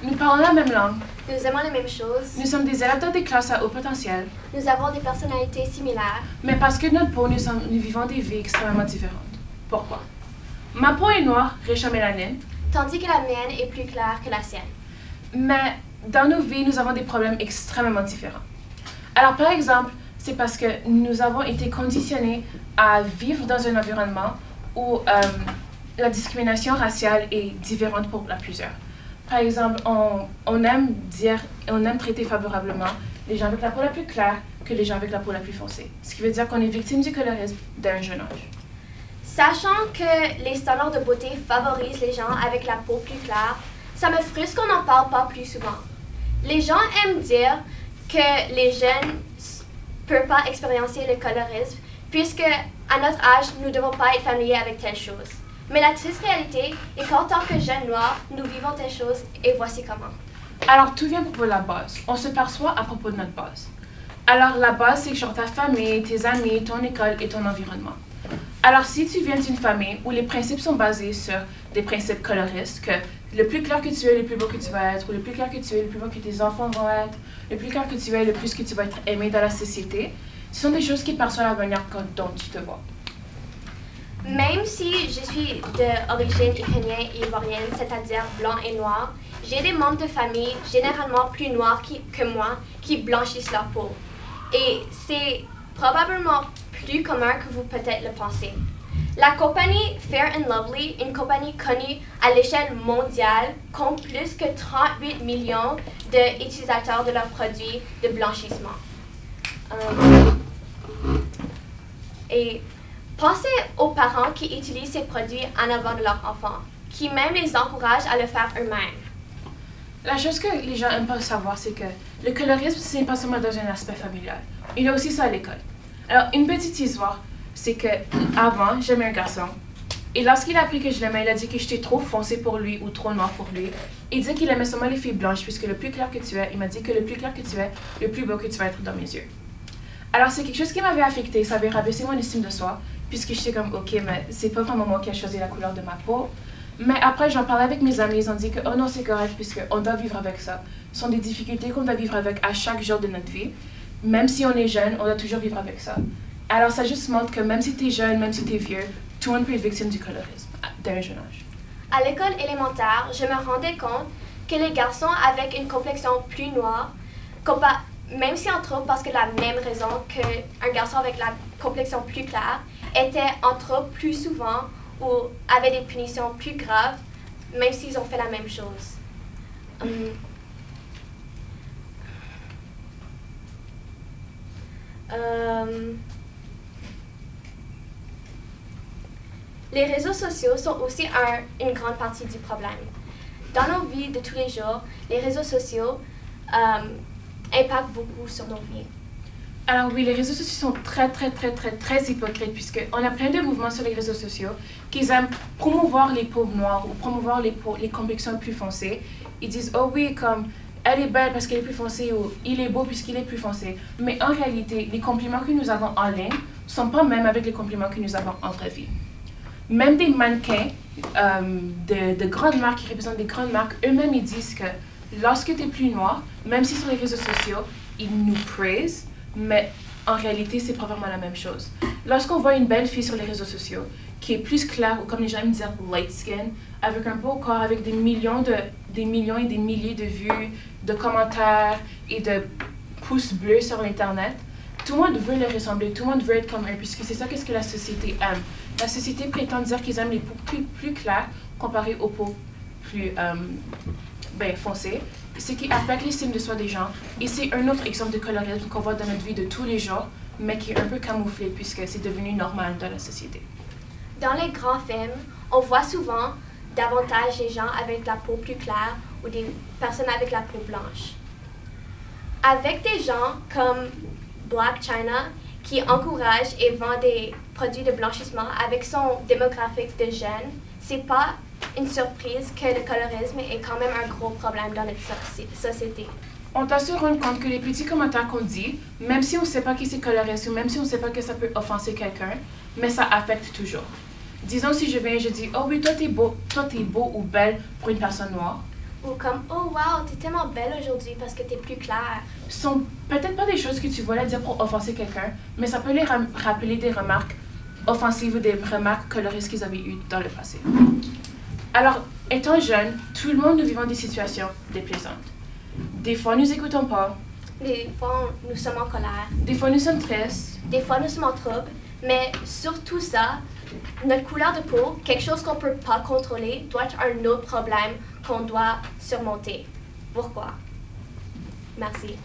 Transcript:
Nous parlons la même langue. Nous aimons les mêmes choses. Nous sommes des élèves dans des classes à haut potentiel. Nous avons des personnalités similaires. Mais parce que de notre peau, nous vivons des vies extrêmement différentes. Pourquoi? Ma peau est noire, riche en mélanine. Tandis que la mienne est plus claire que la sienne. Mais dans nos vies, nous avons des problèmes extrêmement différents. Alors, par exemple, c'est parce que nous avons été conditionnés à vivre dans un environnement où la discrimination raciale est différente pour plusieurs. Par exemple, on aime traiter favorablement les gens avec la peau la plus claire que les gens avec la peau la plus foncée. Ce qui veut dire qu'on est victime du colorisme d'un jeune âge. Sachant que les standards de beauté favorisent les gens avec la peau plus claire, ça me frustre qu'on n'en parle pas plus souvent. Les gens aiment dire que les jeunes ne peuvent pas expérimenter le colorisme puisque, à notre âge, nous ne devons pas être familiers avec telle chose. Mais la triste réalité est qu'en tant que jeunes noirs, nous vivons telle chose et voici comment. Alors, tout vient à propos de la base. On se perçoit à propos de notre base. Alors, la base, c'est genre ta famille, tes amis, ton école et ton environnement. Alors, si tu viens d'une famille où les principes sont basés sur des principes coloristes, que le plus clair que tu es, le plus beau que tu vas être, ou le plus clair que tu es, le plus beau que tes enfants vont être, le plus clair que tu es, le plus que tu vas être aimé dans la société, ce sont des choses qui perçoivent la manière dont tu te vois. Même si je suis d'origine ukrainienne et ivoirienne, c'est-à-dire blanc et noir, j'ai des membres de famille généralement plus noirs que moi qui blanchissent leur peau. Et c'est probablement plus commun que vous peut-être le pensez. La compagnie Fair & Lovely, une compagnie connue à l'échelle mondiale, compte plus que 38 millions d'utilisateurs de leurs produits de blanchissement. Et pensez aux parents qui utilisent ces produits en avant de leurs enfants, qui même les encouragent à le faire eux-mêmes. La chose que les gens n'aiment pas savoir, c'est que le colorisme, ce n'est pas seulement dans un aspect familial. Il y a aussi ça à l'école. Alors, une petite histoire, c'est que avant, j'aimais un garçon. Et lorsqu'il a appris que je l'aimais, il a dit que j'étais trop foncée pour lui ou trop noire pour lui. Il disait qu'il aimait seulement les filles blanches, puisque le plus clair que tu es, il m'a dit que le plus clair que tu es, le plus beau que tu vas être dans mes yeux. Alors, c'est quelque chose qui m'avait affectée, ça avait rabaissé mon estime de soi, puisque j'étais comme, ok, mais c'est pas vraiment moi qui a choisi la couleur de ma peau. Mais après, j'en parlais avec mes amis, ils ont dit que, oh non, c'est correct, puisqu'on doit vivre avec ça. Ce sont des difficultés qu'on doit vivre avec à chaque jour de notre vie. Même si on est jeune, on doit toujours vivre avec ça. Alors, ça juste montre que même si tu es jeune, même si tu es vieux, tout le monde peut être victime du colorisme d'un jeune âge. À l'école élémentaire, je me rendais compte que les garçons avec une complexion plus noire, même si entre autres parce que la même raison qu'un garçon avec la complexion plus claire, étaient entre autres plus souvent ou avaient des punitions plus graves, même s'ils ont fait la même chose. Les réseaux sociaux sont aussi une grande partie du problème. Dans nos vies de tous les jours, les réseaux sociaux impactent beaucoup sur nos vies. Alors oui, les réseaux sociaux sont très hypocrites, puisqu'on a plein de mouvements sur les réseaux sociaux qui aiment promouvoir les peaux noires ou promouvoir les complexions plus foncées. Ils disent, oh oui, comme elle est belle parce qu'elle est plus foncée ou il est beau puisqu'il est plus foncé. Mais en réalité, les compliments que nous avons en ligne ne sont pas même avec les compliments que nous avons en vraie vie. Même des mannequins de grandes marques qui représentent des grandes marques, eux-mêmes ils disent que lorsque tu es plus noir, même si sur les réseaux sociaux, ils nous praisent, mais en réalité, c'est pas vraiment la même chose. Lorsqu'on voit une belle fille sur les réseaux sociaux, qui est plus claire, ou comme les gens aiment dire, light skin, avec un beau corps, avec des millions et des milliers de vues, de commentaires et de pouces bleus sur l'Internet, tout le monde veut les ressembler, tout le monde veut être comme eux, puisque c'est ça qu'est-ce que la société aime. La société prétend dire qu'ils aiment les peaux plus claires comparées aux peaux plus foncées, ce qui affecte l'estime de soi des gens. Et c'est un autre exemple de colorisme qu'on voit dans notre vie de tous les jours, mais qui est un peu camouflé puisque c'est devenu normal dans la société. Dans les grands films, on voit souvent davantage des gens avec la peau plus claire ou des personnes avec la peau blanche. Avec des gens comme Blac Chyna, qui encourage et vend des produits de blanchissement avec son démographique de jeunes, c'est pas une surprise que le colorisme est quand même un gros problème dans notre société. On doit se rendre compte que les petits commentaires qu'on dit, même si on ne sait pas qui c'est coloriste ou même si on ne sait pas que ça peut offenser quelqu'un, mais ça affecte toujours. Disons si je viens et je dis, oh oui, toi t'es beau ou belle pour une personne noire. Ou comme, oh wow, t'es tellement belle aujourd'hui parce que t'es plus claire. Ce sont peut-être pas des choses que tu voulais dire pour offenser quelqu'un, mais ça peut les rappeler des remarques offensives ou des remarques coloristes qu'ils avaient eues dans le passé. Alors, étant jeune, tout le monde nous vivons des situations déplaisantes. Des fois, nous écoutons pas. Des fois, nous sommes en colère. Des fois, nous sommes tristes. Des fois, nous sommes en trouble. Mais surtout ça, notre couleur de peau, quelque chose qu'on peut pas contrôler, doit être un autre problème qu'on doit surmonter. Pourquoi? Merci.